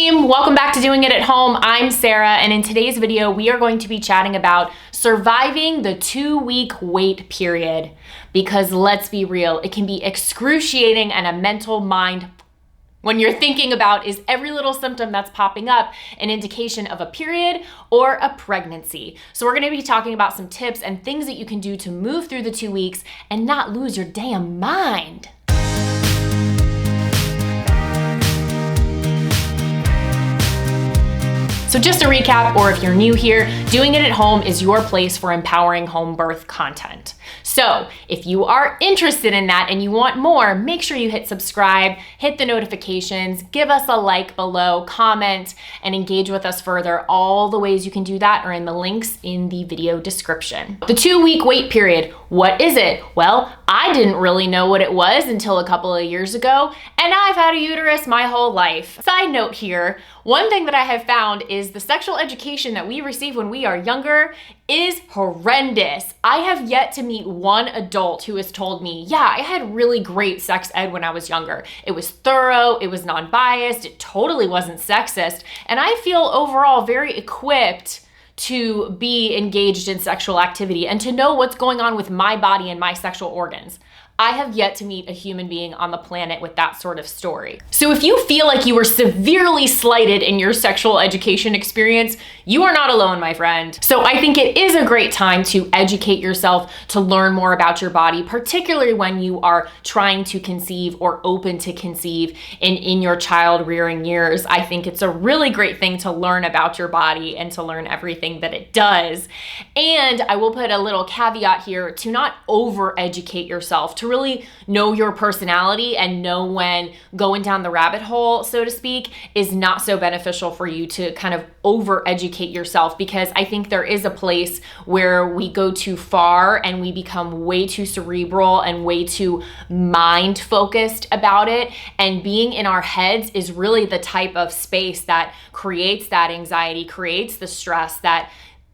team, welcome back to Doing It at Home. I'm Sarah, and in today's video, we are going to be chatting about surviving the 2-week wait period. Because let's be real, it can be excruciating and a mental mind when you're thinking about, is every little symptom that's popping up an indication of a period or a pregnancy? So we're gonna be talking about some tips and things that you can do to move through the 2 weeks and not lose your damn mind. So just to recap, or if you're new here, Doing It at Home is your place for empowering home birth content. So if you are interested in that and you want more, make sure you hit subscribe, hit the notifications, give us a like below, comment, and engage with us further. All the ways you can do that are in the links in the video description. The 2-week wait period, what is it? Well, I didn't really know what it was until a couple of years ago, and I've had a uterus my whole life. Side note here, one thing that I have found is the sexual education that we receive when we are younger is horrendous. I have yet to meet one adult who has told me, yeah, I had really great sex ed when I was younger. It was thorough, it was non-biased, it totally wasn't sexist, and I feel overall very equipped to be engaged in sexual activity and to know what's going on with my body and my sexual organs. I have yet to meet a human being on the planet with that sort of story. So if you feel like you were severely slighted in your sexual education experience, you are not alone, my friend. So I think it is a great time to educate yourself, to learn more about your body, particularly when you are trying to conceive or open to conceive in your child rearing years. I think it's a really great thing to learn about your body and to learn everything that it does. And I will put a little caveat here to not over-educate yourself, to really know your personality and know when going down the rabbit hole, so to speak, is not so beneficial for you to kind of over-educate yourself, because I think there is a place where we go too far and we become way too cerebral and way too mind-focused about it. And being in our heads is really the type of space that creates that anxiety, creates the stress that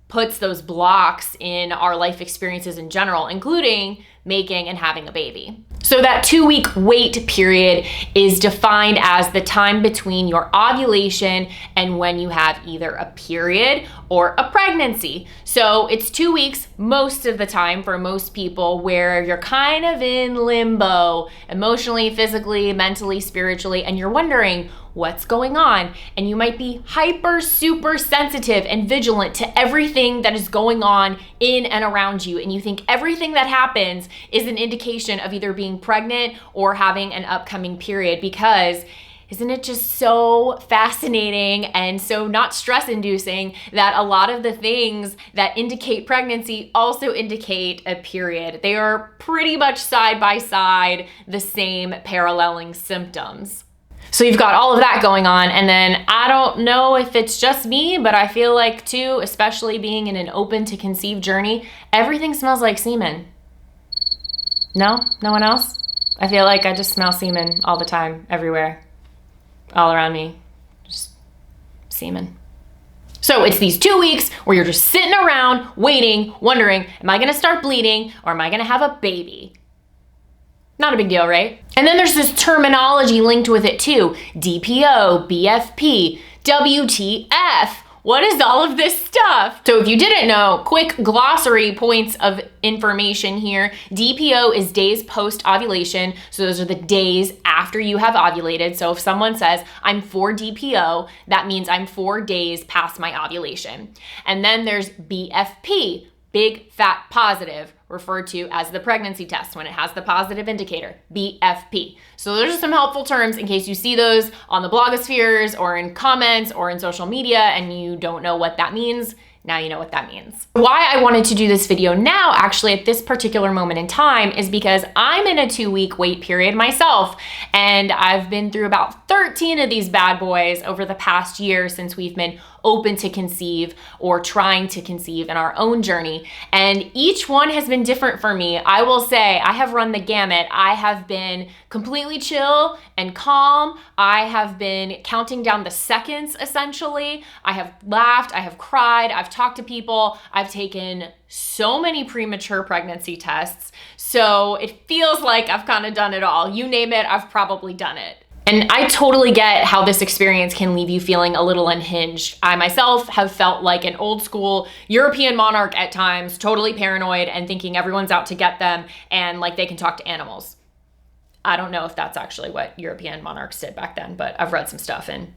puts those blocks in our life experiences in general, including making and having a baby. So that 2-week wait period is defined as the time between your ovulation and when you have either a period or a pregnancy. So it's 2 weeks most of the time for most people, where you're kind of in limbo emotionally, physically, mentally, spiritually, and you're wondering what's going on. And you might be hyper, super sensitive and vigilant to everything that is going on in and around you. And you think everything that happens is an indication of either being pregnant or having an upcoming period, because isn't it just so fascinating and so not stress-inducing that a lot of the things that indicate pregnancy also indicate a period? They are pretty much side by side the same paralleling symptoms. So you've got all of that going on, and then I don't know if it's just me, but I feel like too, especially being in an open to conceive journey, everything smells like semen. No? No one else? I feel like I just smell semen all the time, everywhere, all around me, just semen. So it's these 2 weeks where you're just sitting around waiting, wondering, am I gonna start bleeding or am I gonna have a baby? Not a big deal, right? And then there's this terminology linked with it too. DPO, BFP, WTF. What is all of this stuff? So if you didn't know, quick glossary points of information here. DPO is days post-ovulation. So those are the days after you have ovulated. So if someone says, I'm 4 DPO, that means I'm 4 days past my ovulation. And then there's BFP, big fat positive, referred to as the pregnancy test when it has the positive indicator, BFP. So those are some helpful terms in case you see those on the blogospheres or in comments or in social media and you don't know what that means. Now you know what that means. Why I wanted to do this video now, actually at this particular moment in time, is because I'm in a 2-week wait period myself, and I've been through about 13 of these bad boys over the past year since we've been open to conceive or trying to conceive in our own journey. And each one has been different for me. I will say I have run the gamut. I have been completely chill and calm. I have been counting down the seconds, essentially. I have laughed, I have cried, I've talked to people, I've taken so many premature pregnancy tests. So it feels like I've kind of done it all. You name it, I've probably done it. And I totally get how this experience can leave you feeling a little unhinged. I myself have felt like an old school European monarch at times, totally paranoid and thinking everyone's out to get them and like they can talk to animals. I don't know if that's actually what European monarchs did back then, but I've read some stuff and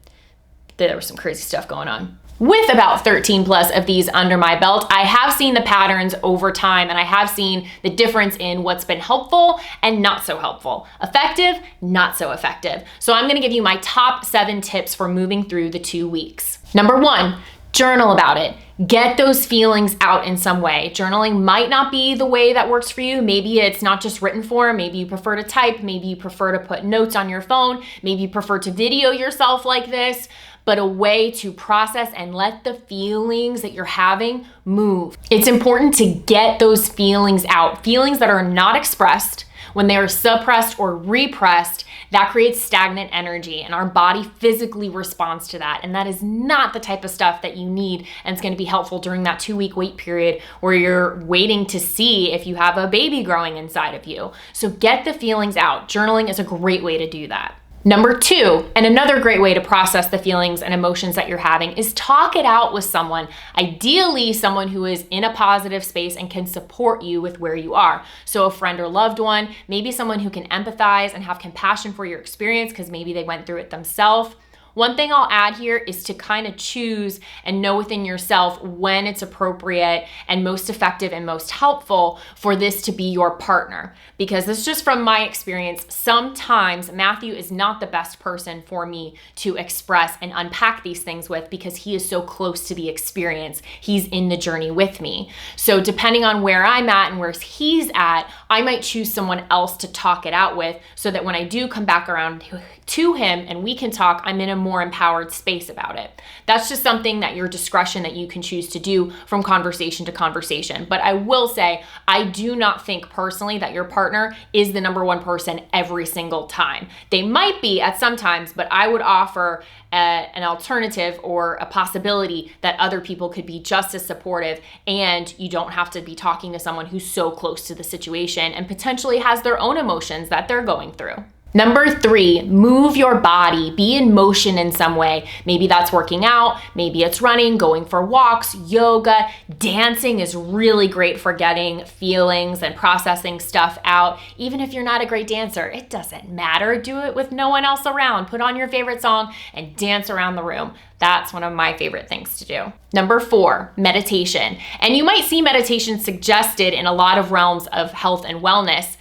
there was some crazy stuff going on. With about 13 plus of these under my belt, I have seen the patterns over time and I have seen the difference in what's been helpful and not so helpful. Effective, not so effective. So I'm gonna give you my top 7 tips for moving through the 2 weeks. Number 1, journal about it. Get those feelings out in some way. Journaling might not be the way that works for you. Maybe it's not just written form. Maybe you prefer to type. Maybe you prefer to put notes on your phone. Maybe you prefer to video yourself like this, but a way to process and let the feelings that you're having move. It's important to get those feelings out. Feelings that are not expressed, when they are suppressed or repressed, that creates stagnant energy and our body physically responds to that. And that is not the type of stuff that you need and it's gonna be helpful during that 2-week wait period where you're waiting to see if you have a baby growing inside of you. So get the feelings out. Journaling is a great way to do that. Number 2, and another great way to process the feelings and emotions that you're having is talk it out with someone, ideally someone who is in a positive space and can support you with where you are. So a friend or loved one, maybe someone who can empathize and have compassion for your experience because maybe they went through it themselves. One thing I'll add here is to kind of choose and know within yourself when it's appropriate and most effective and most helpful for this to be your partner. Because this is just from my experience, sometimes Matthew is not the best person for me to express and unpack these things with because he is so close to the experience. He's in the journey with me. So depending on where I'm at and where he's at, I might choose someone else to talk it out with so that when I do come back around to him and we can talk, I'm in a more empowered space about it. That's just something that your discretion that you can choose to do from conversation to conversation. But I will say, I do not think personally that your partner is the number one person every single time. They might be at some times, but I would offer an alternative or a possibility that other people could be just as supportive and you don't have to be talking to someone who's so close to the situation and potentially has their own emotions that they're going through. Number 3, move your body, be in motion in some way. Maybe that's working out, maybe it's running, going for walks, yoga, dancing is really great for getting feelings and processing stuff out. Even if you're not a great dancer, it doesn't matter. Do it with no one else around. Put on your favorite song and dance around the room. That's one of my favorite things to do. Number 4, meditation. And you might see meditation suggested in a lot of realms of health and wellness.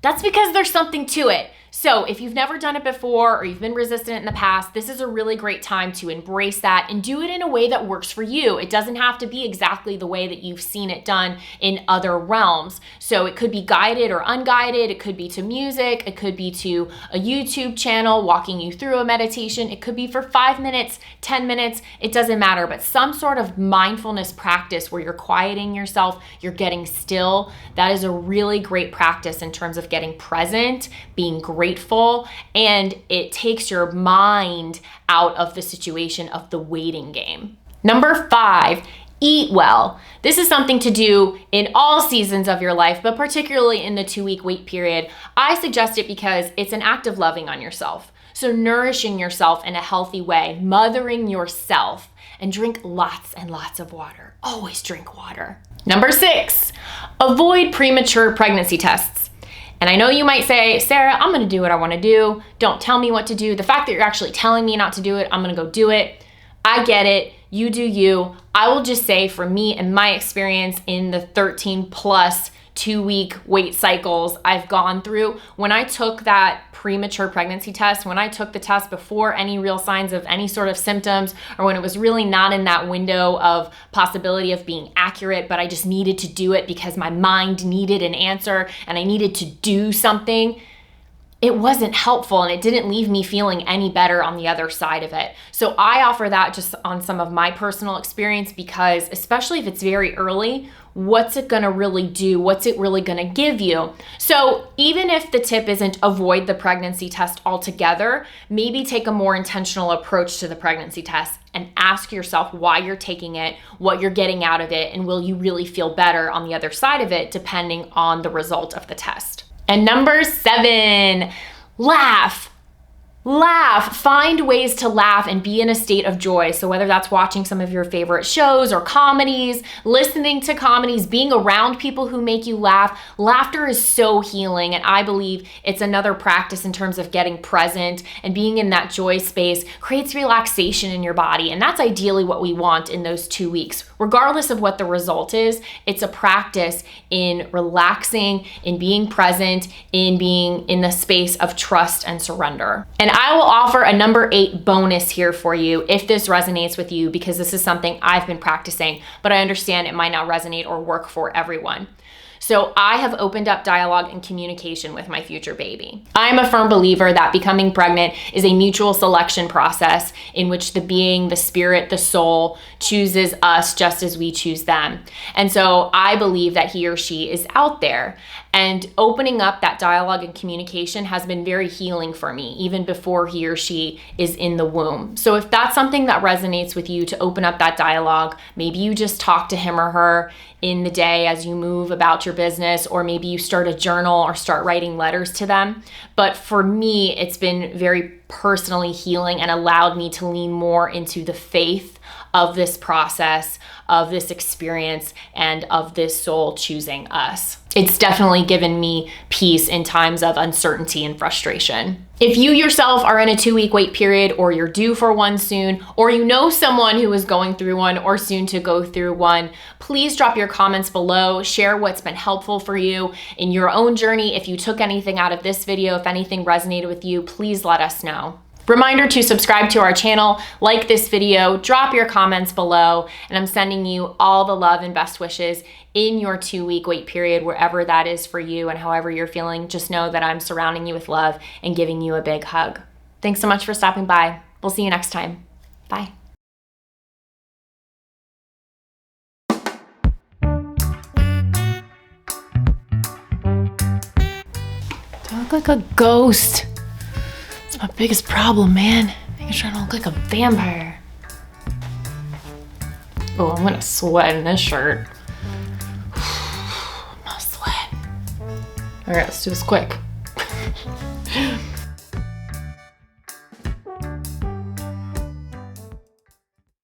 That's because there's something to it. So if you've never done it before or you've been resistant in the past, this is a really great time to embrace that and do it in a way that works for you. It doesn't have to be exactly the way that you've seen it done in other realms. So it could be guided or unguided. It could be to music. It could be to a YouTube channel walking you through a meditation. It could be for 5 minutes, 10 minutes. It doesn't matter, but some sort of mindfulness practice where you're quieting yourself, you're getting still. That is a really great practice in terms of getting present, being grateful, and it takes your mind out of the situation of the waiting game. Number 5, eat well. This is something to do in all seasons of your life, but particularly in the 2-week wait period. I suggest it because it's an act of loving on yourself. So nourishing yourself in a healthy way, mothering yourself, and drink lots and lots of water. Always drink water. Number 6, avoid premature pregnancy tests. And I know you might say, Sarah, I'm gonna do what I wanna do. Don't tell me what to do. The fact that you're actually telling me not to do it, I'm gonna go do it. I get it, you do you. I will just say for me and my experience in the 13 plus 2-week wait cycles I've gone through, when I took that premature pregnancy test, when I took the test before any real signs of any sort of symptoms, or when it was really not in that window of possibility of being accurate, but I just needed to do it because my mind needed an answer and I needed to do something, it wasn't helpful and it didn't leave me feeling any better on the other side of it. So I offer that just on some of my personal experience because especially if it's very early, what's it gonna really do? What's it really gonna give you? So even if the tip isn't avoid the pregnancy test altogether, maybe take a more intentional approach to the pregnancy test and ask yourself why you're taking it, what you're getting out of it, and will you really feel better on the other side of it depending on the result of the test. And number 7, laugh. Laugh, find ways to laugh and be in a state of joy. So whether that's watching some of your favorite shows or comedies, listening to comedies, being around people who make you laugh, laughter is so healing. And I believe it's another practice in terms of getting present, and being in that joy space creates relaxation in your body. And that's ideally what we want in those 2 weeks. Regardless of what the result is, it's a practice in relaxing, in being present, in being in the space of trust and surrender. And I will offer a number 8 bonus here for you if this resonates with you, because this is something I've been practicing, but I understand it might not resonate or work for everyone. So I have opened up dialogue and communication with my future baby. I'm a firm believer that becoming pregnant is a mutual selection process in which the being, the spirit, the soul chooses us just as we choose them. And so I believe that he or she is out there. And opening up that dialogue and communication has been very healing for me, even before he or she is in the womb. So if that's something that resonates with you, to open up that dialogue, maybe you just talk to him or her in the day as you move about your business, or maybe you start a journal or start writing letters to them. But for me, it's been very personally healing and allowed me to lean more into the faith of this process, of this experience, and of this soul choosing us. It's definitely given me peace in times of uncertainty and frustration. If you yourself are in a 2-week wait period, or you're due for one soon, or you know someone who is going through one or soon to go through one, please drop your comments below. Share what's been helpful for you in your own journey. If you took anything out of this video, if anything resonated with you, please let us know. Reminder to subscribe to our channel, like this video, drop your comments below, and I'm sending you all the love and best wishes in your 2-week wait period, wherever that is for you and however you're feeling. Just know that I'm surrounding you with love and giving you a big hug. Thanks so much for stopping by. We'll see you next time. Bye. Do I look like a ghost? My biggest problem, man. I'm trying to look like a vampire. Oh, I'm gonna sweat in this shirt. I'm gonna sweat. All right, let's do this quick.